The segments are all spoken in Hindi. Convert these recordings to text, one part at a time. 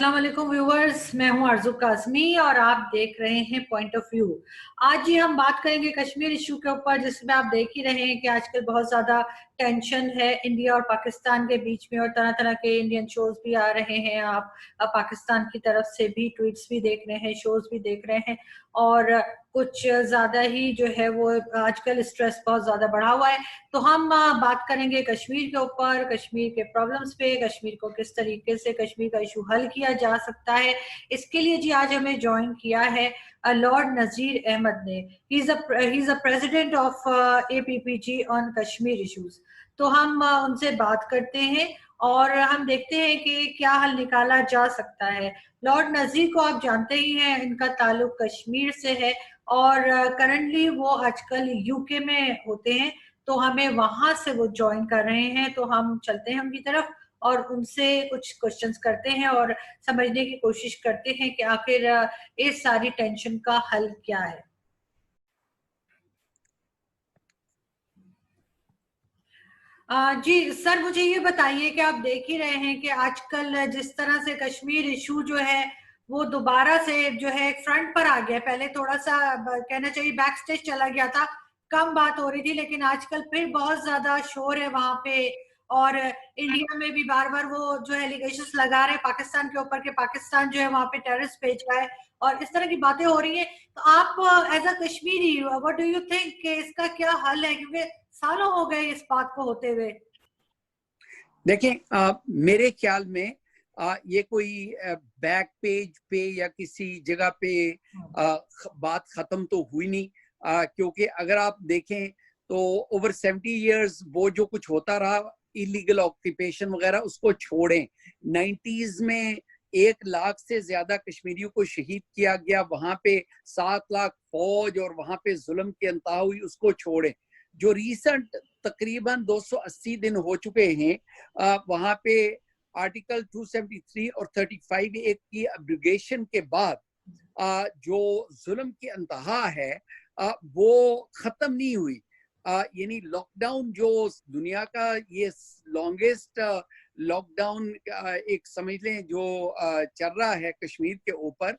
अस्सलाम वालेकुम व्यूवर्स, मैं हूं आरजू काज़मी और आप देख रहे हैं पॉइंट ऑफ व्यू। आज ही हम बात करेंगे कश्मीर इशू के ऊपर, जिसमें आप देख ही रहे हैं कि आजकल बहुत ज़्यादा टेंशन है इंडिया और पाकिस्तान के बीच में, और तरह तरह के इंडियन शोज भी आ रहे हैं। आप पाकिस्तान की तरफ से भी ट्वीट्स भी देख रहे हैं, शोज भी देख रहे हैं, और कुछ ज़्यादा ही जो है वो आजकल स्ट्रेस बहुत ज़्यादा बढ़ा हुआ है। तो हम बात करेंगे कश्मीर के ऊपर, कश्मीर के प्रॉब्लम्स पे, कश्मीर को किस तरीके से कश्मीर का इशू हल किया जा सकता है। इसके लिए जी आज हमें ज्वाइन किया है लॉर्ड नजीर अहमद ने। He is a president of APPG on Kashmir issues. तो हम उनसे बात करते हैं और हम देखते हैं कि क्या हल निकाला जा सकता है। लॉर्ड नजीर को आप जानते ही हैं, इनका ताल्लुक कश्मीर से है और करंटली वो आजकल UK में होते हैं। तो हमें वहां से वो ज्वाइन कर रहे हैं, तो हम चलते हैं उनकी तरफ और उनसे कुछ क्वेश्चंस करते हैं और समझने की कोशिश करते हैं कि आखिर इस सारी टेंशन का हल क्या है। जी सर, मुझे ये बताइए कि आप देख ही रहे हैं कि आजकल जिस तरह से कश्मीर इशू जो है वो दोबारा से जो है फ्रंट पर आ गया। पहले थोड़ा सा कहना चाहिए बैक स्टेज चला गया था, कम बात हो रही थी, लेकिन आजकल फिर बहुत ज्यादा शोर है वहां पे। और इंडिया में भी बार बार वो जो है एलिगेशंस लगा रहे हैं पाकिस्तान के ऊपर कि पाकिस्तान जो है वहां पे टेररिस्ट भेज रहा है, और इस तरह की बातें हो रही हैं। तो आप as a Kashmiri what do you think कि इसका क्या हल है, क्योंकि सालों हो गए इस बात को होते हुए। देखें, मेरे ख्याल में ये कोई बैक पेज पे या किसी जगह पे बात खत्म तो हुई नहीं, क्योंकि अगर आप देखें तो ओवर 70 इयर्स वो जो कुछ होता रहा, इलीगल ऑक्यूपेशन वगैरह, उसको छोड़ें। 90s में 1 लाख से ज्यादा कश्मीरियों को शहीद किया गया, वहां पे 7 लाख फौज और वहां पे जुल्म की अंतहा हुई, उसको छोड़ें। जो रीसेंट तकरीबन 280 दिन हो चुके हैं, वहां पे आर्टिकल 273 और 35 एक्ट की एब्रोगेशन के बाद जो जुल्म की अंतहा है वो खत्म नहीं हुई। यानी लॉकडाउन जो दुनिया का ये लॉन्गेस्ट लॉकडाउन एक समझ लें जो चल रहा है कश्मीर के ऊपर,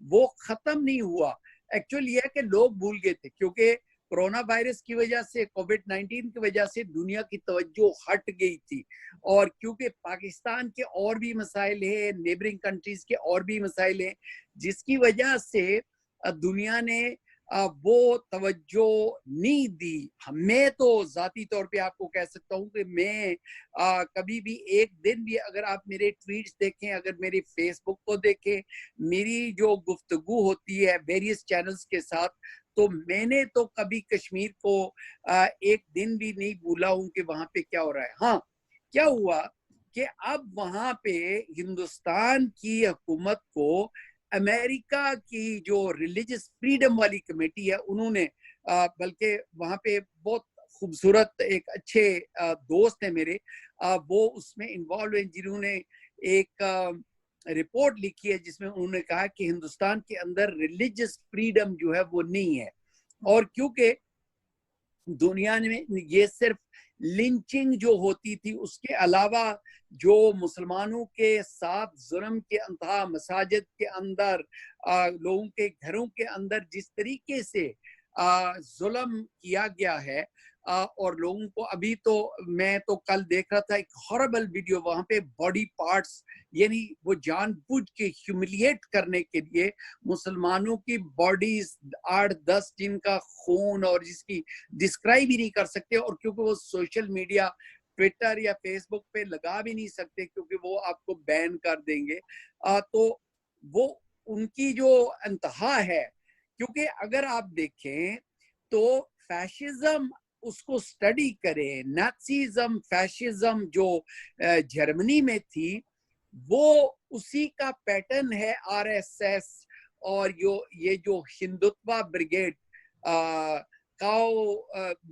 वो खत्म नहीं हुआ। एक्चुअली ये है कि लोग भूल गए थे, क्योंकि कोरोना वायरस की वजह से, कोविड-19 की वजह से दुनिया की तवज्जो हट गई थी। और क्योंकि पाकिस्तान के और भी मसाइल हैं, नेबरिंग कंट्रीज के और भी मसाइल हैं, जिसकी वजह से दुनिया ने वो तवज्जो नहीं दी। मैं तो जाती तौर पे आपको कह सकता हूँ कि मैं कभी भी एक दिन भी, अगर आप मेरे ट्वीट्स देखें, अगर मेरे फेसबुक को देखें, मेरी जो गुफ्तगू होती है वेरियस चैनल्स के साथ, तो मैंने तो कभी कश्मीर को एक दिन भी नहीं भूला हूं कि वहां पे क्या हो रहा है। हाँ, क्या हुआ कि अब वहां पे हिंदुस्तान की हुकूमत को अमेरिका की जो रिलीजियस फ्रीडम वाली कमेटी है, उन्होंने बल्कि वहां पे बहुत खूबसूरत एक अच्छे दोस्त है मेरे, वो उसमें इन्वॉल्व है, जिन्होंने एक रिपोर्ट लिखी है जिसमें उन्होंने कहा कि हिंदुस्तान के अंदर रिलीजियस फ्रीडम जो है वो नहीं है। और क्योंकि दुनिया में ये सिर्फ लिंचिंग जो होती थी, उसके अलावा जो मुसलमानों के साथ जुल्म के अंतहा, मसाजिद के अंदर, लोगों के घरों के अंदर जिस तरीके से जुल्म किया गया है, और लोगों को, अभी तो मैं तो कल देख रहा था एक हॉरिबल वीडियो, वहां पे बॉडी पार्ट्स, यानी वो जानबूझ के ह्यूमिलिएट करने के लिए मुसलमानों की बॉडीज 8-10 जिनका खून, और जिसकी डिस्क्राइब ही नहीं कर सकते, और क्योंकि वो सोशल मीडिया, ट्विटर या फेसबुक पे लगा भी नहीं सकते क्योंकि वो आपको बैन कर देंगे, तो वो उनकी जो अंतहा है। क्योंकि अगर आप देखें तो फैशिज्म, उसको स्टडी करें, नाजीज्म, फैशिज्म जो जर्मनी में थी, वो उसी का पैटर्न है RSS। और ये जो हिंदुत्व ब्रिगेड, काओ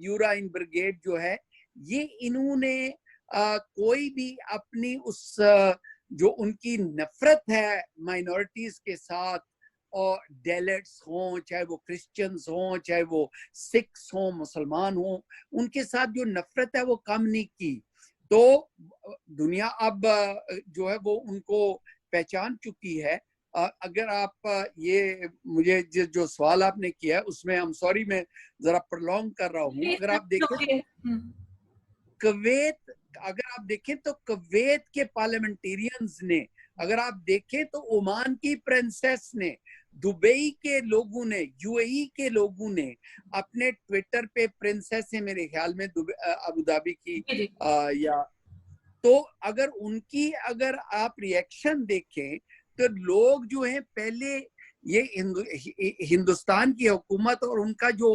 यूराइन ब्रिगेड जो है, ये इन्होंने कोई भी अपनी उस जो उनकी नफरत है माइनॉरिटीज के साथ, और डेलेट्स हों, चाहे वो क्रिश्चियंस हों, चाहे वो सिख्स हों, मुसलमान हों, उनके साथ जो नफरत है वो कम नहीं की। तो दुनिया अब जो है वो उनको पहचान चुकी है। अगर आप ये मुझे जो सवाल आपने किया उसमें हम सॉरी मैं जरा प्रलॉन्ग कर रहा हूँ। अगर आप देखें तो कुवैत, अगर आप देखें तो कुवैत के पार्लियामेंटेरियंस ने, अगर आप देखें तो ओमान की प्रिंसेस ने, दुबई के लोगों ने, यूएई के लोगों ने अपने ट्विटर पे, प्रिंसेस है मेरे ख्याल में अबू धाबी की या, तो अगर उनकी अगर आप रिएक्शन देखें तो लोग जो हैं पहले ये हिंदुस्तान की हुकूमत और उनका जो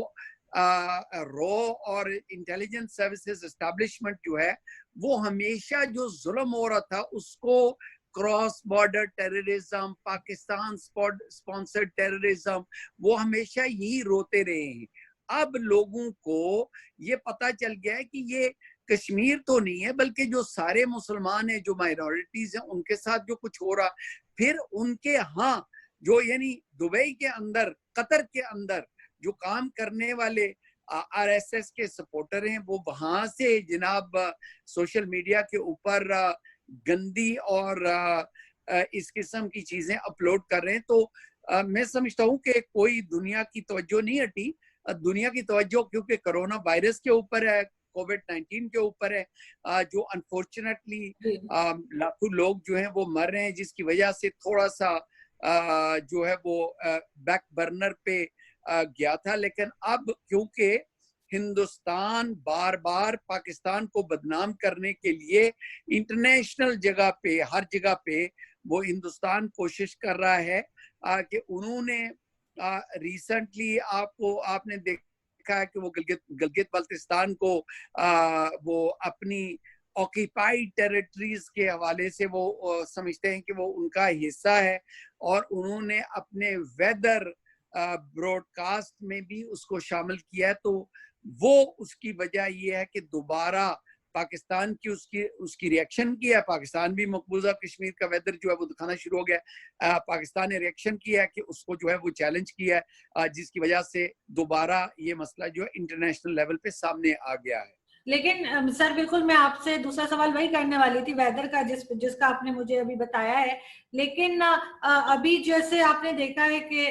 रॉ और इंटेलिजेंस सर्विसेज एस्टैब्लिशमेंट जो है वो हमेशा जो जुल्म हो रहा था उसको cross border terrorism, Pakistan sponsored terrorism, वो हमेशा यही रोते रहे हैं। अब लोगों को ये पता चल गया है कि ये कश्मीर तो नहीं है बल्कि जो सारे मुसलमान हैं, जो माइनॉरिटीज हैं, उनके साथ जो कुछ हो रहा, फिर उनके यहाँ जो यानी दुबई के अंदर, कतर के अंदर जो काम करने वाले आरएसएस के सपोर्टर हैं वो वहां से जनाब सोशल मीडिया के ऊपर गंदी और इस किस्म की चीजें अपलोड कर रहे हैं। तो मैं समझता हूँ कि कोई दुनिया की तवज्जो नहीं हटी। दुनिया की तवज्जो क्योंकि कोरोना वायरस के ऊपर है, कोविड-19 के ऊपर है, जो अनफॉर्चुनेटली लाखों लोग जो हैं वो मर रहे हैं, जिसकी वजह से थोड़ा सा जो है वो बैक बर्नर पे गया था। लेकिन अब क्योंकि हिंदुस्तान बार बार पाकिस्तान को बदनाम करने के लिए इंटरनेशनल जगह पे, हर जगह पे वो हिंदुस्तान कोशिश कर रहा है कि उन्होंने रिसेंटली आपने देखा है कि वो गिलगित बल्तिस्तान को वो अपनी ऑक्यूपाइड टेरिटरीज के हवाले से वो समझते हैं कि वो उनका हिस्सा है, और उन्होंने अपने वेदर ब्रॉडकास्ट में भी उसको शामिल किया है। तो वो उसकी वजह ये है कि दोबारा पाकिस्तान की उसकी रिएक्शन किया है। पाकिस्तान भी मकबूजा कश्मीर का वेदर जो है वो दिखाना शुरू हो गया। पाकिस्तान ने रिएक्शन किया है कि उसको जो है वो चैलेंज किया है, जिसकी वजह से दोबारा ये मसला जो है इंटरनेशनल लेवल पे सामने आ गया है। लेकिन सर बिल्कुल मैं आपसे दूसरा सवाल वही करने वाली थी वेदर का, जिसका आपने मुझे अभी बताया है। लेकिन अभी जैसे आपने देखा है कि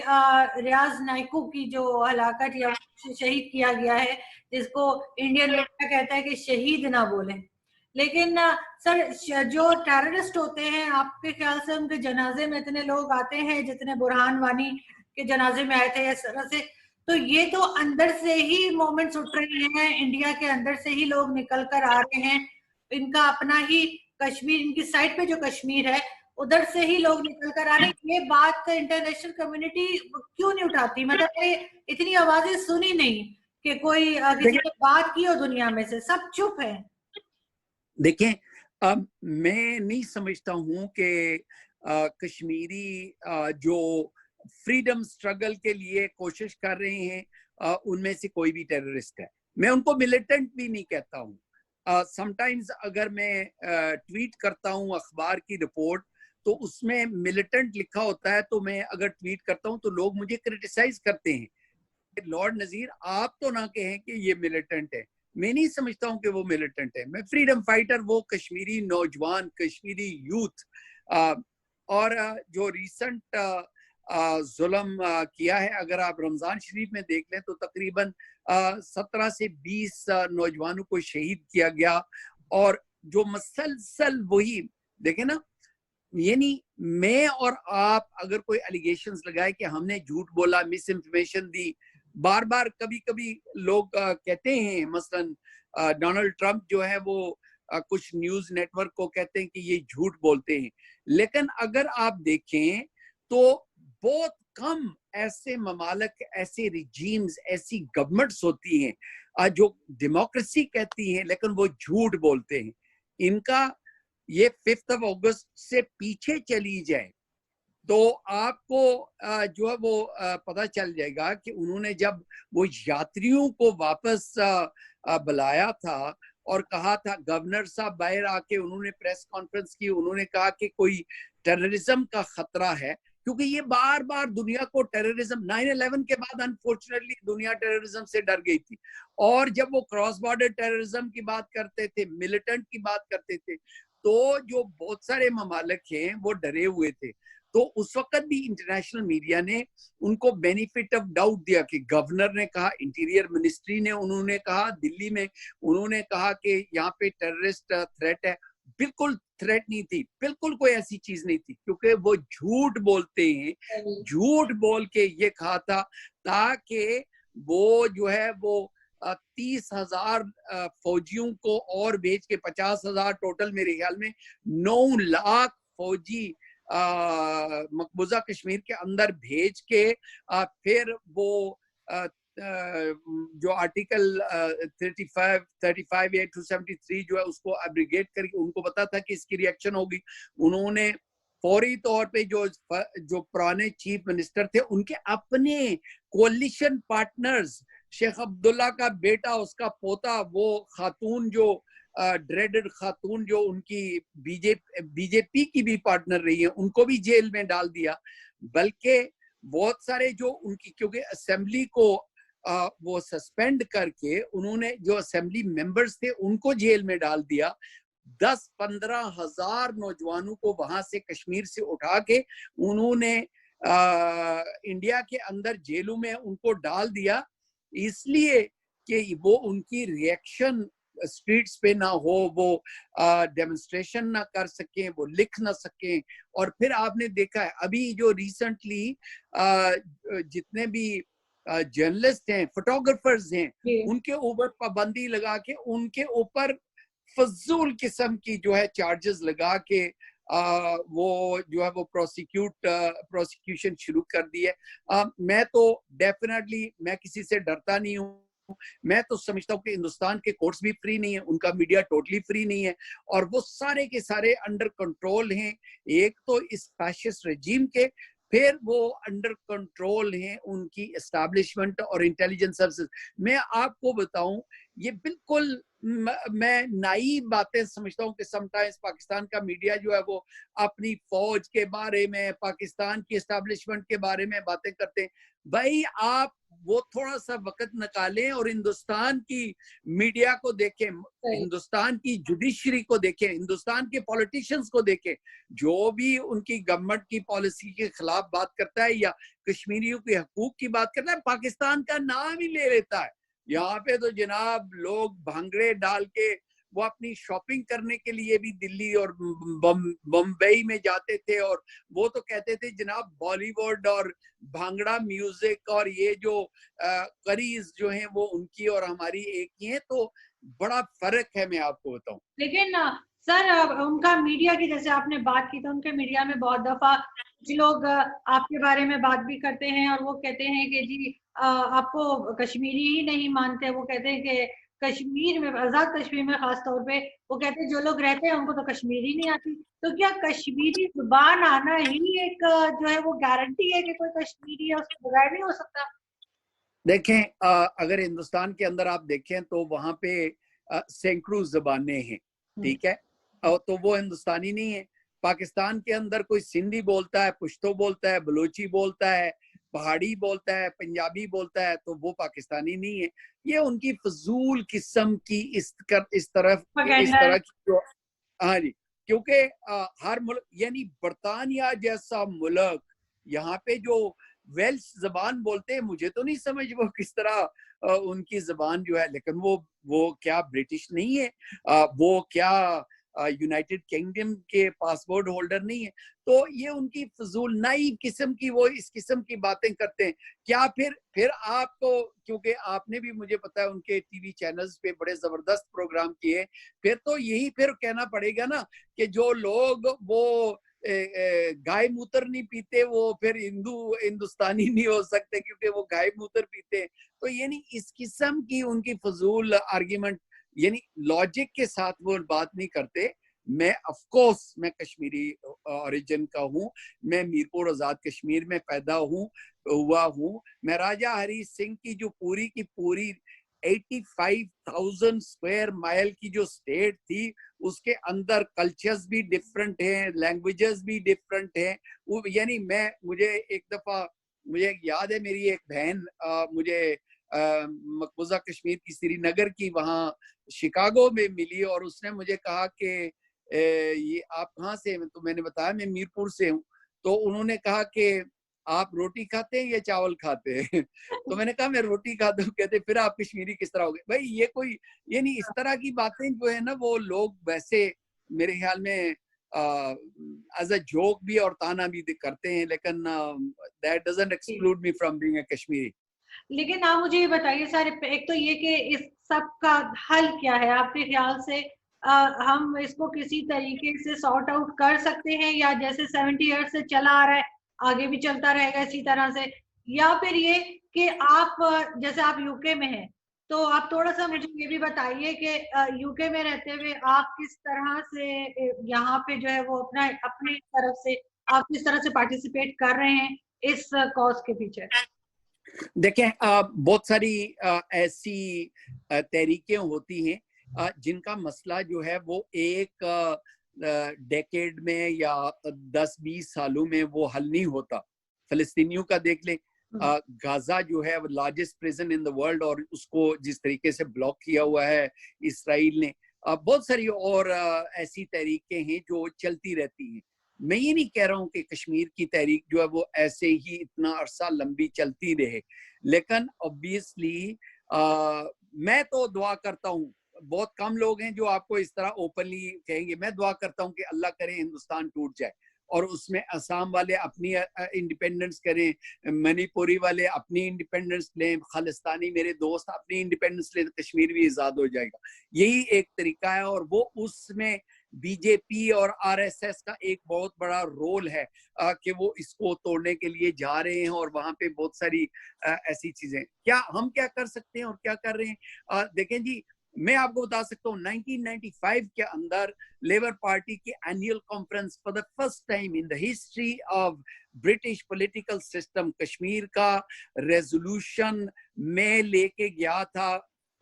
रियाज नाइकू की जो हलाकत या शहीद किया गया है, जिसको इंडियन मीडिया कहता है कि शहीद ना बोलें, लेकिन सर जो टेररिस्ट होते हैं, आपके ख्याल से उनके जनाजे में इतने लोग आते हैं जितने बुरहान वानी के जनाजे में आए थे इस तरह से? तो ये तो अंदर से ही मोमेंट्स उठ रहे हैं, इंडिया के अंदर से ही लोग निकल कर आ रहे हैं, इनका अपना ही कश्मीर, इनकी साइड पे जो कश्मीर है उधर से ही लोग निकल कर आ रहे हैं। ये बात इंटरनेशनल कम्युनिटी क्यों नहीं उठाती? मतलब ये इतनी आवाजें सुनी नहीं कि कोई किसी ने बात की हो, दुनिया में से सब चुप है। देखें, अब मैं नहीं समझता हूं कि कश्मीरी जो फ्रीडम स्ट्रगल के लिए कोशिश कर रहे हैं उनमें से कोई भी टेररिस्ट है। मैं उनको मिलिटेंट भी नहीं कहता हूँ। समटाइम्स अगर मैं ट्वीट करता हूँ अखबार की रिपोर्ट तो उसमें मिलिटेंट लिखा होता है, तो मैं अगर ट्वीट करता हूँ तो लोग मुझे क्रिटिसाइज करते हैं, लॉर्ड नजीर आप तो ना कहें कि ये मिलिटेंट है। मैं नहीं समझता हूँ कि वो मिलिटेंट है। मैं फ्रीडम फाइटर, वो कश्मीरी नौजवान, कश्मीरी यूथ, और जो रिसेंट जुल्म किया है, अगर आप रमजान शरीफ में देख लें तो तकरीबन 17 से 20 नौजवानों को शहीद किया गया। और जो मसलसल वही देखे ना, यानी मैं और आप अगर कोई एलिगेशंस लगाए कि हमने झूठ बोला, मिस इन्फॉर्मेशन दी, बार बार कभी कभी लोग कहते हैं, मसलन डोनाल्ड ट्रंप जो है वो कुछ न्यूज नेटवर्क को कहते हैं कि ये झूठ बोलते हैं। लेकिन अगर आप देखें तो बहुत कम ऐसे ममालक, ऐसे रिजीम्स, ऐसी गवर्नमेंट्स होती हैं जो डेमोक्रेसी कहती हैं लेकिन वो झूठ बोलते हैं। इनका ये 5 अगस्त से पीछे चली जाए तो आपको जो है वो पता चल जाएगा कि उन्होंने जब वो यात्रियों को वापस बुलाया था और कहा था, गवर्नर साहब बाहर आके उन्होंने प्रेस कॉन्फ्रेंस की, उन्होंने कहा कि कोई टेररिज्म का खतरा है, क्योंकि ये बार बार दुनिया को टेररिज्म, 9/11 के बाद अनफॉर्चुनेटली दुनिया टेररिज्म से डर गई थी। और जब वो क्रॉस बॉर्डर टेररिज्म की बात करते थे, मिलिटेंट की बात करते थे, तो जो बहुत सारे ममालिक हैं वो डरे हुए थे। तो उस वक्त भी इंटरनेशनल मीडिया ने उनको बेनिफिट ऑफ डाउट दिया कि गवर्नर ने कहा, इंटीरियर मिनिस्ट्री ने उन्होंने कहा, दिल्ली में उन्होंने कहा कि यहाँ पे टेररिस्ट थ्रेट है। बिल्कुल थ्रेट नहीं थी, बिल्कुल कोई ऐसी चीज नहीं थी, क्योंकि वो झूठ बोलते हैं। झूठ बोल के ये कहा था ताकि वो जो है वो 30,000 फौजियों को और भेज के 50,000 टोटल, मेरे ख्याल में 9 लाख फौजी मकबूजा कश्मीर के अंदर भेज के फिर वो जो आर्टिकल 35A-273 जो है उसको एब्रिगेट करके, उनको पता था कि इसकी रिएक्शन होगी। उन्होंने फौरी तौर पे जो पुराने चीफ मिनिस्टर थे उनके अपने कोलिशन पार्टनर्स, शेख अब्दुल्ला का बेटा, उसका पोता, वो खातून जो ड्रेडेड खातून जो उनकी बीजेपी की भी पार्टनर रही है, उनको भी जेल में डाल दिया। बल्कि बहुत सारे जो उनकी, क्योंकि असेंबली को वो सस्पेंड करके उन्होंने जो असेंबली मेंबर्स थे उनको जेल में डाल दिया। 10-15 हजार नौजवानों को वहां से कश्मीर से उठा के उन्होंने इंडिया के अंदर जेलों में उनको डाल दिया, इसलिए कि वो उनकी रिएक्शन स्ट्रीट्स पे ना हो, वो डेमोन्स्ट्रेशन ना कर सकें, वो लिख ना सकें। और फिर आपने देखा है अभी जो रिसेंटली जितने भी जर्नलिस्ट हैं, फोटोग्राफर्स हैं, उनके ऊपर पाबंदी लगा के उनके ऊपर फजूल किस्म की जो है चार्जेस लगा के वो जो है वो प्रोसिक्यूशन शुरू कर दी है। मैं तो डेफिनेटली मैं किसी से डरता नहीं हूँ। मैं तो समझता हूँ कि हिंदुस्तान के कोर्ट्स भी फ्री नहीं है, उनका मीडिया टोटली फ्री नहीं है, और वो सारे के सारे अंडर कंट्रोल हैं। एक तो इस फैशिस्ट रजीम के, फिर वो अंडर कंट्रोल हैं उनकी एस्टैब्लिशमेंट और इंटेलिजेंस सर्विसेज। मैं आपको बताऊं, ये बिल्कुल मैं नाइव बातें समझता हूँ कि समटाइम्स पाकिस्तान का मीडिया जो है वो अपनी फौज के बारे में, पाकिस्तान की एस्टैब्लिशमेंट के बारे में बातें करते हैं। भाई आप वो थोड़ा सा वक्त निकालें और हिंदुस्तान की मीडिया को देखें, हिंदुस्तान की जुडिशरी को देखें, हिंदुस्तान के पॉलिटिशियंस को देखें। जो भी उनकी गवर्नमेंट की पॉलिसी के खिलाफ बात करता है या कश्मीरियों के हकूक की बात करता है, पाकिस्तान का नाम ही ले लेता है। यहाँ पे तो जनाब लोग भांगड़े डाल के वो अपनी शॉपिंग करने के लिए भी दिल्ली और बम्बई में जाते थे, और वो तो कहते थे जनाब बॉलीवुड और भांगड़ा म्यूजिक और ये जो करीज जो हैं वो उनकी और हमारी एक ही है। तो बड़ा फर्क है, मैं आपको बताऊं। लेकिन सर उनका मीडिया की, जैसे आपने बात की, तो उनके मीडिया में बहुत दफा कुछ लोग आपके बारे में बात भी करते हैं और वो कहते हैं कि जी आपको कश्मीरी ही नहीं मानते। वो कहते हैं कि कश्मीर में, आजाद कश्मीर में खास तौर पे, वो कहते हैं जो लोग रहते हैं उनको तो कश्मीरी नहीं आती। तो क्या कश्मीरी जुबान आना ही एक जो है वो गारंटी है कि कोई कश्मीरी है उसके बगैर नहीं हो सकता? देखें, अगर हिंदुस्तान के अंदर आप देखें तो वहां पे सैकड़ों जबानें हैं, ठीक है, तो वो हिंदुस्तानी नहीं है। पाकिस्तान के अंदर कोई सिंधी बोलता है, पुश्तो बोलता है, बलोची बोलता है, पहाड़ी बोलता है, पंजाबी बोलता है, तो वो पाकिस्तानी नहीं है। ये उनकी फजूल किस्म की इस तरह की जो, हाँ जी, क्योंकि हर मुल्क, यानी बरतानिया जैसा मुल्क, यहाँ पे जो वेल्स जबान बोलते हैं, मुझे तो नहीं समझ वो किस तरह उनकी जबान जो है, लेकिन वो क्या ब्रिटिश नहीं है, वो क्या यूनाइटेड किंगडम के पासपोर्ट होल्डर नहीं है। तो ये उनकी फजूल नाइव किस्म की वो इस किस्म की बातें करते हैं। क्या फिर आपको, क्योंकि आपने भी, मुझे पता है, उनके टीवी चैनल्स पे बड़े जबरदस्त प्रोग्राम किए, फिर तो यही फिर कहना पड़ेगा ना कि जो लोग वो गाय मूत्र नहीं पीते वो फिर हिंदुस्तानी नहीं हो सकते, क्योंकि वो गाय मूत्र पीते हैं। तो यानी इस किस्म की उनकी फजूल आर्ग्यूमेंट, यानी लॉजिक के साथ वो बात नहीं करते। मैं ऑफ कोर्स मैं कश्मीरी ओरिजिन का हूँ, मैं मीरपुर आजाद कश्मीर में पैदा हुआ हूँ। मैं राजा हरी सिंह की जो पूरी की पूरी 85,000 स्क्वायर माइल की जो स्टेट थी, उसके अंदर कल्चर्स भी डिफरेंट हैं, लैंग्वेजेस भी डिफरेंट हैं। वो यानी मुझे याद है, मेरी एक बहन मुझे मकबूजा कश्मीर की श्रीनगर की वहाँ शिकागो में मिली, और उसने मुझे कहा कि ये आप कहाँ से हैं? तो मैंने बताया मैं मीरपुर से हूँ। तो उन्होंने कहा कि आप रोटी खाते हैं या चावल खाते हैं? तो मैंने कहा मैं रोटी खाता हूँ। कहते फिर आप कश्मीरी किस तरह हो गए? भाई ये नहीं, इस तरह की बातें जो है ना वो लोग वैसे मेरे ख्याल में एज अ जोक भी और ताना भी करते हैं, लेकिन that doesn't exclude me from being a Kashmiri. लेकिन आप मुझे ये बताइए सर, एक तो ये कि इस सब का हल क्या है आपके ख्याल से? हम इसको किसी तरीके से सॉर्ट आउट कर सकते हैं, या जैसे 70 ईयर से चला आ रहा है आगे भी चलता रहेगा इसी तरह से? या फिर ये कि आप जैसे आप यूके में हैं, तो आप थोड़ा सा मुझे ये भी बताइए कि यूके में रहते हुए आप किस तरह से यहाँ पे जो है वो अपना अपनी तरफ से आप किस तरह से पार्टिसिपेट कर रहे हैं इस कॉज के पीछे? देखें, बहुत सारी ऐसी तहरीकें होती हैं जिनका मसला जो है वो एक डेकेड में या 10-20 सालों में वो हल नहीं होता। फिलिस्तीनियों का देख लें, गाजा जो है largest prison in the world, और उसको जिस तरीके से ब्लॉक किया हुआ है इसराइल ने। बहुत सारी और ऐसी तहरीकें हैं जो चलती रहती हैं। मैं ये नहीं कह रहा हूँ कि कश्मीर की तहरीक जो है वो ऐसे ही इतना अरसा लंबी चलती रहे, लेकिन ऑब्वियसली मैं तो दुआ करता हूँ, बहुत कम लोग हैं जो आपको इस तरह ओपनली कहेंगे, मैं दुआ करता हूँ कि अल्लाह करे हिंदुस्तान टूट जाए और उसमें असम वाले अपनी इंडिपेंडेंस करें, मणिपुरी वाले अपनी इंडिपेंडेंस लें, खालिस्तानी मेरे दोस्त अपनी इंडिपेंडेंस लें, तो कश्मीर भी आज़ाद हो जाएगा। यही एक तरीका है, और वो उसमें बीजेपी और आरएसएस का एक बहुत बड़ा रोल है कि वो इसको तोड़ने के लिए जा रहे हैं, और वहां पे बहुत सारी ऐसी चीजें। क्या हम क्या कर सकते हैं और क्या कर रहे हैं? देखें जी, मैं आपको बता सकता हूँ 1995 के अंदर लेबर पार्टी की annual conference for the first time in the history of British political system Kashmir का रेजोल्यूशन में लेके गया था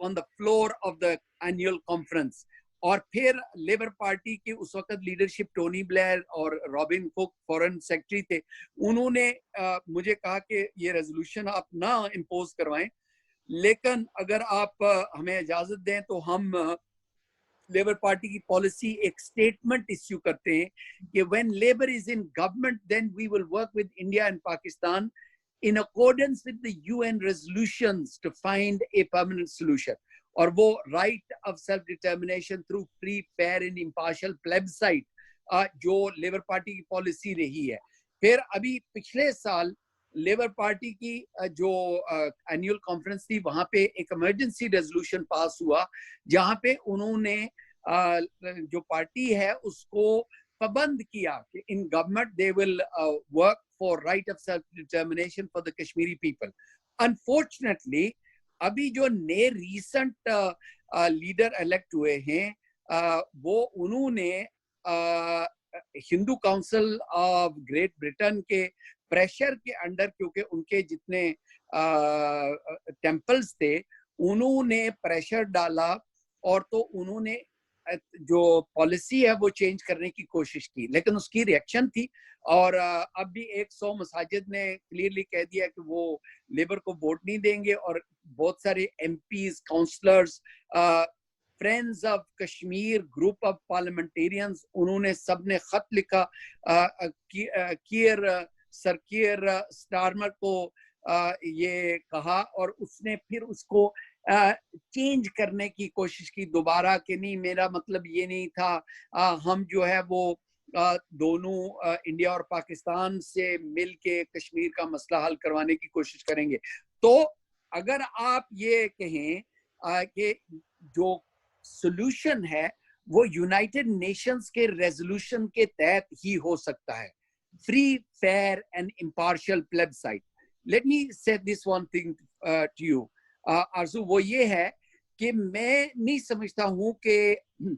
on the floor of the annual conference. और फिर लेबर पार्टी की उस वक्त लीडरशिप टोनी ब्लेयर और रॉबिन कुक फॉरेन सेक्रेटरी थे, उन्होंने मुझे कहा कि ये रेजोल्यूशन आप ना इम्पोज करवाएं, लेकिन अगर आप हमें इजाजत दें तो हम लेबर पार्टी की पॉलिसी एक स्टेटमेंट इश्यू करते हैं कि when Labour is in government then we will work with India and Pakistan in accordance with the UN resolutions to find a permanent solution. और वो right of self-determination through free, fair and impartial plebiscite जो लेबर पार्टी की पॉलिसी रही है। फिर अभी पिछले साल लेबर पार्टी की जो एनुअल कॉन्फ्रेंस थी, वहां पे एक इमरजेंसी रेजोल्यूशन पास हुआ, जहां पे उन्होंने जो पार्टी है उसको पाबंद किया कि in government they will work for right of self determination for the Kashmiri people. Unfortunately अभी जो नए रीसेंट लीडर इलेक्ट हुए हैं वो उन्होंने Hindu council of great Britain के प्रेशर के अंडर, क्योंकि उनके जितने टेम्पल्स थे उन्होंने प्रेशर डाला, और तो उन्होंने जो पॉलिसी है वो चेंज करने की कोशिश की, लेकिन उसकी रिएक्शन थी। और अब भी 100 मसाजिद ने क्लियरली कह दिया कि वो लेबर को वोट नहीं देंगे, और बहुत सारे MPs, councillors, friends of Kashmir, group of parliamentarians, उन्होंने सबने खत लिखा सर कियर स्टारमर को, ये कहा, और उसने फिर उसको चेंज करने की कोशिश की दोबारा कि नहीं, मेरा मतलब ये नहीं था, हम जो है वो दोनों इंडिया और पाकिस्तान से मिल के कश्मीर का मसला हल करवाने की कोशिश करेंगे। तो अगर आप ये कहें कि जो सॉल्यूशन है वो यूनाइटेड नेशंस के रेजोल्यूशन के तहत ही हो सकता है, free, fair and impartial plebiscite. Let me say this one thing to you Arzoo, वो ये है कि मैं नहीं समझता हूं कि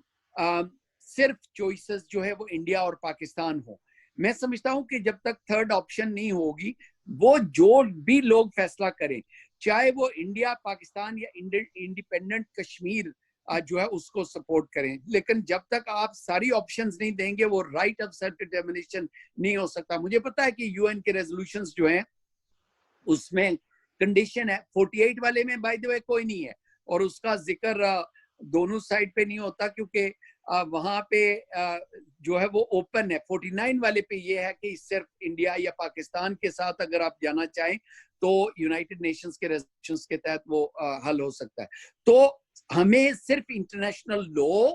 सिर्फ चॉइसेस जो है वो इंडिया और पाकिस्तान हो। मैं समझता हूं कि जब तक थर्ड ऑप्शन नहीं होगी, वो जो भी लोग फैसला करें, चाहे वो इंडिया, पाकिस्तान या इंडिपेंडेंट कश्मीर जो है उसको सपोर्ट करें, लेकिन जब तक आप सारी ऑप्शंस नहीं देंगे वो राइट ऑफ सेल्फ डिटर्मिनेशन नहीं हो सकता। मुझे पता है कि यूएन के रेजोल्यूशंस जो हैं उसमें कंडीशन है, 48 वाले में बाय द वे कोई नहीं है, और उसका जिक्र दोनों साइड पे नहीं होता, क्योंकि वहां पे जो है वो ओपन है। 49 वाले पे ये है कि सिर्फ इंडिया या पाकिस्तान के साथ अगर आप जाना चाहें तो यूनाइटेड नेशंस के रेजोल्यूशंस के तहत वो हल हो सकता है। तो हमें सिर्फ इंटरनेशनल लॉ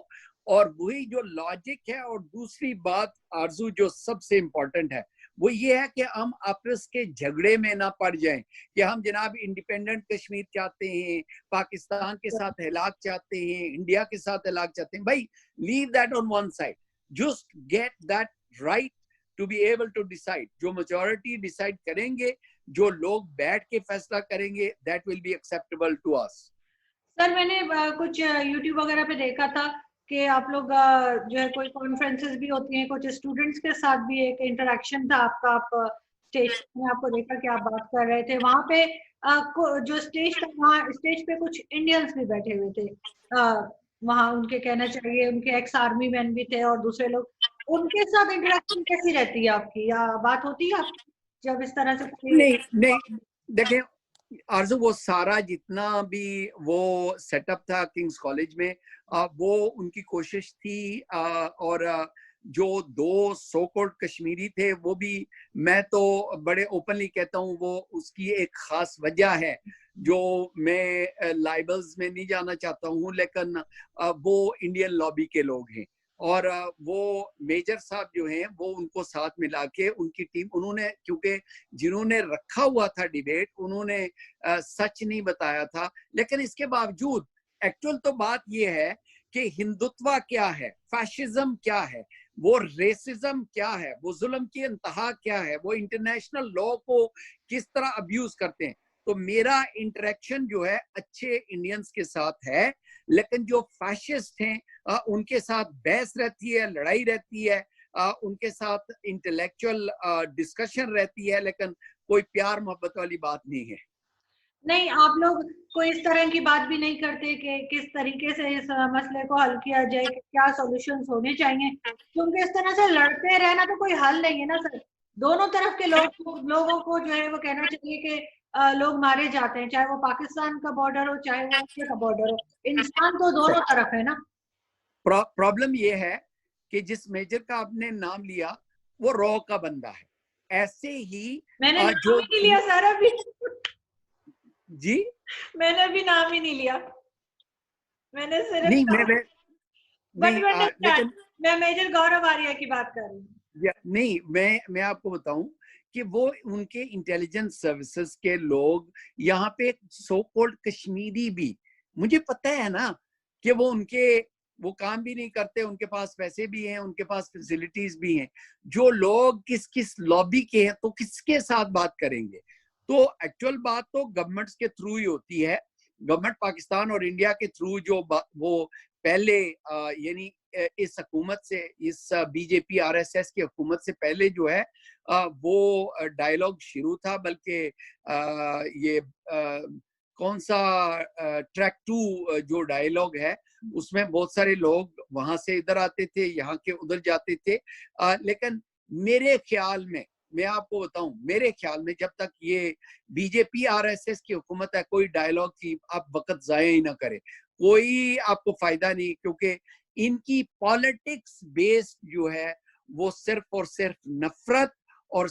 और वही जो लॉजिक है, और दूसरी बात आरजू जो सबसे इंपॉर्टेंट है वो ये है कि हम आपस के झगड़े में ना पड़ जाएं कि हम जनाब इंडिपेंडेंट कश्मीर चाहते हैं, पाकिस्तान के साथ हिलाक चाहते हैं, इंडिया के साथ हिलाक चाहते हैं। भाई leave that on one side, just get that right to be able to decide. जो मेजॉरिटी डिसाइड करेंगे, जो लोग बैठ के फैसला करेंगे, that will be acceptable to us. Sir मैंने कुछ यूट्यूब वगैरह पे देखा था कि आप लोग जो है कोई कॉन्फ्रेंसेस भी होती हैं, कुछ स्टूडेंट्स के साथ भी एक इंटरेक्शन था आपका, आप स्टेज में आपको देखा कि आप बात कर रहे थे वहां पे। जो स्टेज था वहाँ स्टेज पे कुछ इंडियंस भी बैठे हुए थे, वहाँ उनके कहना चाहिए उनके एक्स आर्मी मैन भी थे और दूसरे लोग, उनके साथ इंटरेक्शन कैसी रहती है आपकी, या बात होती है आपकी जब इस तरह से कोई? नहीं नहीं, देखिए आरजू वो सारा जितना भी वो सेटअप था किंग्स कॉलेज में, वो उनकी कोशिश थी, और जो दो सो कॉल्ड कश्मीरी थे वो भी, मैं तो बड़े ओपनली कहता हूँ, वो उसकी एक खास वजह है जो मैं लाइबल्स में नहीं जाना चाहता हूँ, लेकिन वो इंडियन लॉबी के लोग हैं। और वो मेजर साहब जो हैं वो उनको साथ मिला के उनकी टीम, उन्होंने, क्योंकि जिन्होंने रखा हुआ था डिबेट, उन्होंने सच नहीं बताया था, लेकिन इसके बावजूद एक्चुअल तो बात ये है कि हिंदुत्व क्या है, फैशिज्म क्या है, वो रेसिज्म क्या है, वो जुल्म की इंतहा क्या है, वो इंटरनेशनल लॉ को किस तरह अब्यूज करते हैं। तो मेरा इंटरेक्शन जो है अच्छे इंडियंस के साथ है, लेकिन जो फैशिस्ट हैं उनके साथ बहस रहती है, लड़ाई रहती है, उनके साथ इंटेलेक्चुअल डिस्कशन रहती है, लेकिन कोई प्यार मोहब्बत वाली बात नहीं है। नहीं, आप लोग कोई इस तरह की बात भी नहीं करते कि किस तरीके से इस मसले को हल किया जाए, कि क्या सॉल्यूशंस होने चाहिए? क्योंकि इस तरह से लड़ते रहना तो कोई हल नहीं है ना सर। दोनों तरफ के लोगों को जो है वो कहना चाहिए कि लोग मारे जाते हैं, चाहे वो पाकिस्तान का बॉर्डर हो चाहे वो इंडिया का बॉर्डर हो, इंसान तो दोनों तरफ है ना। प्रॉब्लम ये है कि जिस मेजर का आपने नाम लिया वो रॉ का बंदा है, ऐसे ही मैंने नाम जो ही नहीं लिया सर अभी। जी मैंने अभी नाम ही नहीं लिया, मैंने सिर्फ नहीं, मैं बट नहीं यू अंडरस्टैंड, लेकिन मैं मेजर गौरव आर्या की बात कर रही हूँ। नहीं, मैं आपको बताऊं कि वो उनके इंटेलिजेंस सर्विसेज के लोग यहाँ पे सो कॉल्ड कश्मीरी भी, मुझे पता है ना कि वो काम भी नहीं करते, उनके पास पैसे भी हैं, उनके पास फैसिलिटीज भी हैं। जो लोग किस किस लॉबी के हैं तो किसके साथ बात करेंगे? तो एक्चुअल बात तो गवर्नमेंट्स के थ्रू ही होती है। गवर्नमेंट पाकिस्तान और इंडिया के थ्रू जो वो पहले यानी इस हुकूमत से, इस बीजेपी आरएसएस की हुकूमत से पहले जो है वो डायलॉग शुरू था, बल्कि ये कौन सा ट्रैक 2 जो डायलॉग है उसमें बहुत सारे लोग वहां से इधर आते थे, यहाँ के उधर जाते थे, लेकिन मेरे ख्याल में, मैं आपको बताऊं, मेरे ख्याल में जब तक ये बीजेपी आरएसएस की हुकूमत है, कोई डायलॉग की आप वक्त जाया ही ना करें, कोई आपको फायदा नहीं, क्योंकि इनकी पॉलिटिक्स बेस्ड जो है वो सिर्फ और सिर्फ नफरत और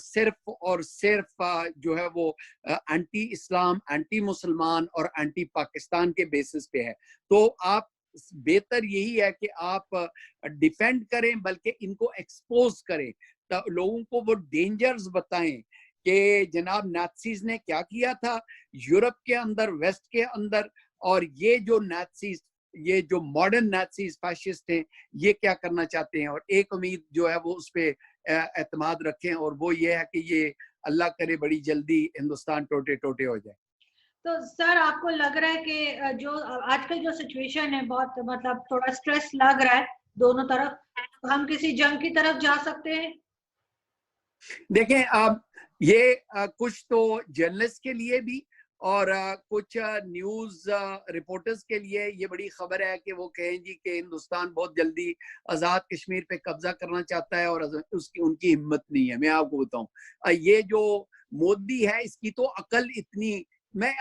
सिर्फ जो है वो एंटी इस्लाम, एंटी मुसलमान और एंटी पाकिस्तान के बेसिस पे है। तो आप, बेहतर यही है कि आप डिफेंड करें, बल्कि इनको एक्सपोज करें, तो लोगों को वो डेंजर्स बताएं कि जनाब नाज़ीज ने क्या किया था यूरोप के अंदर, वेस्ट के अंदर, और ये जो नाज़ीज, ये जो मॉडर्न नाज़ीज फैशिस्ट हैं, ये क्या करना चाहते हैं। और एक उम्मीद जो है वो उस पर एतमाद रखें, और वो ये है कि ये अल्लाह करे बड़ी जल्दी हिंदुस्तान टोटे टोटे हो जाए। तो सर आपको लग रहा है कि जो आजकल जो सिचुएशन है बहुत मतलब थोड़ा स्ट्रेस लग रहा है दोनों तरफ, तो हम किसी जंग की तरफ जा सकते हैं? देखें, अब ये कुछ तो जर्नलिस्ट के लिए भी और कुछ न्यूज रिपोर्टर्स के लिए ये बड़ी खबर है कि वो कहें जी कि हिंदुस्तान बहुत जल्दी आजाद कश्मीर पे कब्जा करना चाहता है और उसकी उनकी हिम्मत नहीं है। मैं आपको बताऊं, ये जो मोदी है इसकी तो अकल इतनी मैं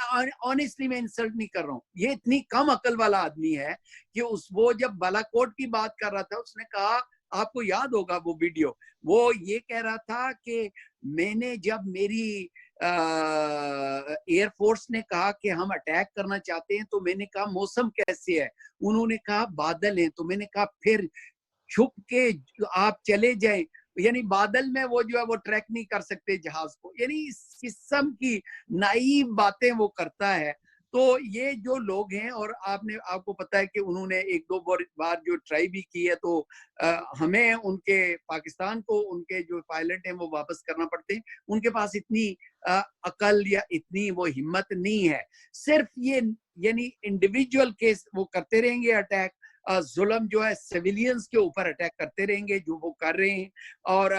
ऑनेस्टली मैं इंसल्ट नहीं कर रहा हूँ, ये इतनी कम अकल वाला आदमी है कि वो जब बालाकोट की बात कर रहा था उसने कहा, आपको याद होगा वो वीडियो, वो ये कह रहा था कि मैंने जब मेरी एयरफोर्स ने कहा कि हम अटैक करना चाहते हैं तो मैंने कहा मौसम कैसे है, उन्होंने कहा बादल हैं, तो मैंने कहा फिर छुप के आप चले जाएं, यानी बादल में वो जो है वो ट्रैक नहीं कर सकते जहाज को, यानी इस किस्म की नाइव बातें वो करता है। तो ये जो लोग हैं, और आपको पता है कि उन्होंने एक दो बार जो ट्राई भी की है, तो हमें उनके पाकिस्तान को उनके जो पायलट हैं वो वापस करना पड़ते हैं, उनके पास इतनी अकल या इतनी वो हिम्मत नहीं है। सिर्फ ये यानी इंडिविजुअल केस वो करते रहेंगे अटैक, जुल्म जो है सिविलियंस के ऊपर अटैक करते रहेंगे जो वो कर रहे हैं, और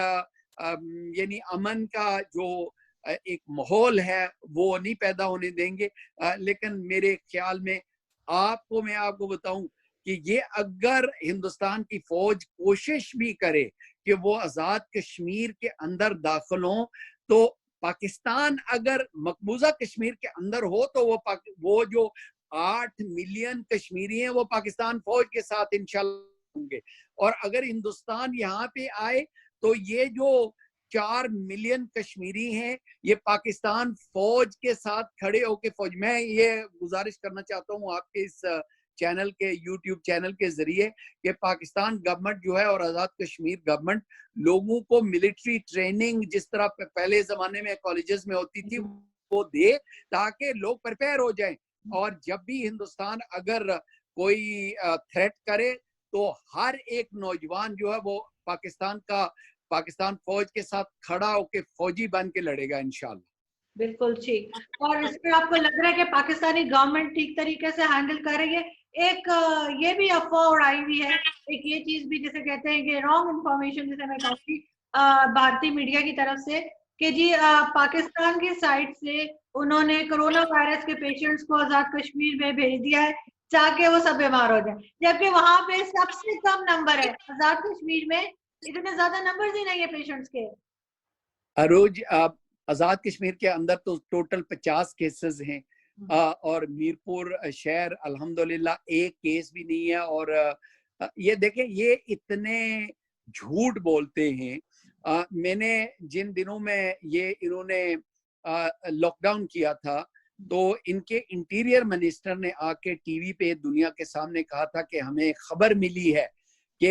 यानी अमन का जो एक माहौल है वो नहीं पैदा होने देंगे। लेकिन मेरे ख्याल में मैं आपको बताऊं कि ये अगर हिंदुस्तान की फौज कोशिश भी करे कि वो आजाद कश्मीर के अंदर दाखिल हो, तो पाकिस्तान अगर मकबूजा कश्मीर के अंदर हो तो वो जो 8 मिलियन कश्मीरी हैं वो पाकिस्तान फौज के साथ इंशाल्लाह होंगे, और अगर हिंदुस्तान यहाँ पे आए तो ये जो 4 मिलियन कश्मीरी हैं ये पाकिस्तान फौज के साथ खड़े होके फौज। मैं ये गुजारिश करना चाहता हूँ आपके इस चैनल के यूट्यूब चैनल के जरिए कि पाकिस्तान गवर्नमेंट जो है और आजाद कश्मीर गवर्नमेंट लोगों को मिलिट्री ट्रेनिंग जिस तरह पहले जमाने में कॉलेजेस में होती थी वो दे, ताकि लोग प्रिपेयर हो जाएं, और जब भी हिंदुस्तान अगर कोई थ्रेट करे तो हर एक नौजवान जो है वो पाकिस्तान फौज के साथ खड़ा होकर फौजी बन के लड़ेगा इंशाल्लाह। बिल्कुल ठीक। और इसमें आपको लग रहा है कि पाकिस्तानी गवर्नमेंट ठीक तरीके से हैंडल कर रही है? एक ये भी अफवाह उड़ाई हुई है, एक ये चीज भी जिसे कहते हैं कि रॉन्ग इन्फॉर्मेशन जिसे मैं कहूँगी भारतीय मीडिया की तरफ से, कि जी पाकिस्तान की साइड से उन्होंने कोरोना वायरस के पेशेंट्स को आजाद कश्मीर में भेज दिया है ताकि वो सब बीमार हो जाए, जबकि वहां पे सबसे कम नंबर है। आजाद कश्मीर में इतने ज्यादा नंबर ही नहीं है पेशेंट्स के। अरोज, आजाद कश्मीर के अंदर तो टोटल 50 केसेस हैं, और मीरपुर शहर अल्हम्दुलिल्लाह एक केस भी नहीं है। और ये देखें, ये इतने झूठ बोलते हैं। मैंने जिन दिनों में इन्होंने लॉकडाउन किया था तो इनके इंटीरियर मिनिस्टर ने आके टीवी पे दुनिया के सामने कहा था कि हमें खबर मिली है कि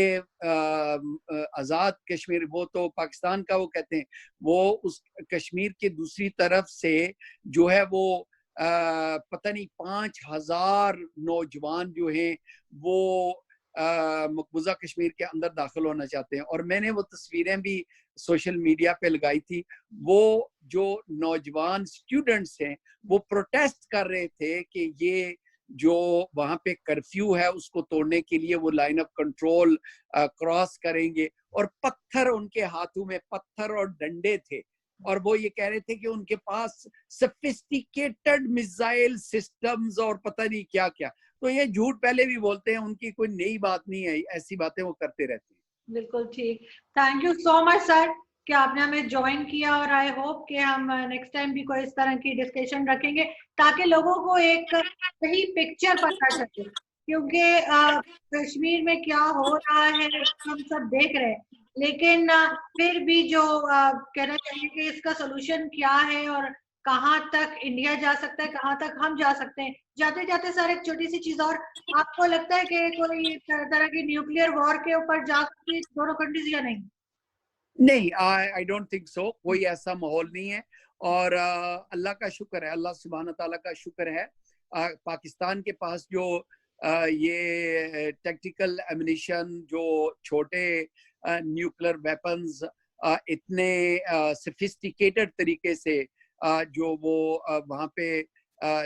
आजाद कश्मीर, वो तो पाकिस्तान का वो कहते हैं, वो उस कश्मीर के दूसरी तरफ से जो है वो पता नहीं 5,000 नौजवान जो हैं वो मकबूजा कश्मीर के अंदर दाखिल होना चाहते हैं। और मैंने वो तस्वीरें भी सोशल मीडिया पे लगाई थी। वो जो नौजवान स्टूडेंट्स हैं वो प्रोटेस्ट कर रहे थे कि ये जो वहां पे कर्फ्यू है उसको तोड़ने के लिए वो लाइन ऑफ कंट्रोल क्रॉस करेंगे, और पत्थर, उनके हाथों में पत्थर और डंडे थे, और वो ये कह रहे थे कि उनके पास सोफिस्टिकेटेड मिसाइल सिस्टम्स और पता नहीं क्या क्या। तो ये झूठ पहले भी बोलते हैं, उनकी कोई नई बात नहीं है, ऐसी बातें वो करते रहते हैं। बिल्कुल ठीक। Thank you so much sir कि आपने हमें ज्वाइन किया, और आई होप कि हम नेक्स्ट टाइम भी कोई इस तरह की डिस्कशन रखेंगे ताकि लोगों को एक सही पिक्चर पता चले, क्योंकि कश्मीर में क्या हो रहा है हम सब देख रहे हैं, लेकिन फिर भी जो कहना चाहिए कि इसका सोल्यूशन क्या है और कहाँ तक इंडिया जा सकता है, कहाँ तक हम जा सकते हैं। जाते जाते सर एक छोटी सी चीज और, आपको लगता है कि कोई तरह की न्यूक्लियर वॉर के ऊपर जा सकती है दोनों कंट्रीज या नहीं? नहीं, आई डोंट थिंक सो, कोई ऐसा माहौल नहीं है। और अल्लाह का शुक्र है, अल्लाह सुब्हान ताला का शुक्र है, पाकिस्तान के पास जो ये टैक्टिकल एमिनिशन, जो छोटे न्यूक्लियर वेपन्स इतने सोफिस्टिकेटेड तरीके से जो वो वहाँ पे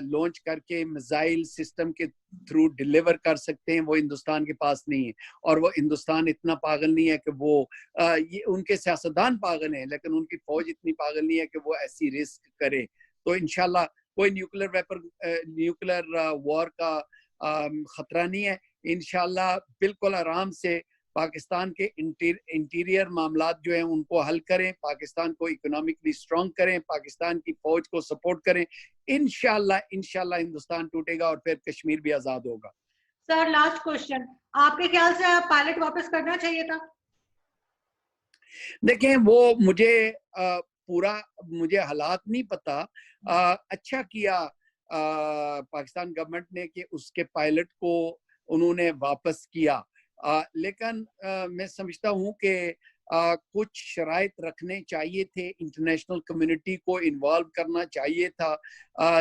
लॉन्च करके मिसाइल सिस्टम के थ्रू डिलीवर कर सकते हैं, वो हिंदुस्तान के पास नहीं है। और वो हिंदुस्तान इतना पागल नहीं है कि वो ये उनके सियासतदान पागल हैं, लेकिन उनकी फौज इतनी पागल नहीं है कि वो ऐसी रिस्क करे। तो इंशाल्लाह कोई न्यूक्लियर वॉर का खतरा नहीं है। इंशाल्लाह बिल्कुल आराम से पाकिस्तान के इंटीरियर मामलात जो हैं उनको हल करें, पाकिस्तान को इकोनॉमिकली स्ट्रांग करें, पाकिस्तान की फौज को सपोर्ट करें। इंशाल्लाह इंशाल्लाह हिंदुस्तान टूटेगा और फिर कश्मीर भी आजाद होगा। सर लास्ट क्वेश्चन, आपके ख्याल से पायलट वापस करना चाहिए था? देखें, वो मुझे हालात नहीं पता। अच्छा किया पाकिस्तान गवर्नमेंट ने कि उसके पायलट को उन्होंने वापस किया, लेकिन मैं समझता हूं कि कुछ शराइत रखने चाहिए थे, इंटरनेशनल कम्युनिटी को इन्वॉल्व करना चाहिए था,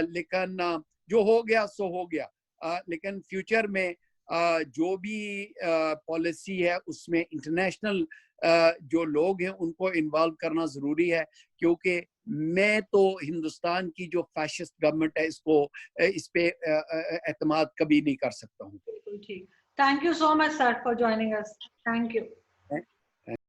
लेकिन जो हो गया सो हो गया। लेकिन फ्यूचर में जो भी पॉलिसी है उसमें इंटरनेशनल जो लोग हैं उनको इन्वॉल्व करना जरूरी है, क्योंकि मैं तो हिंदुस्तान की जो फैशिस्ट गवर्नमेंट है इस पे एतमाद कभी नहीं कर सकता हूँ। बिल्कुल ठीक। Thank you so much sir for joining us. Thank you.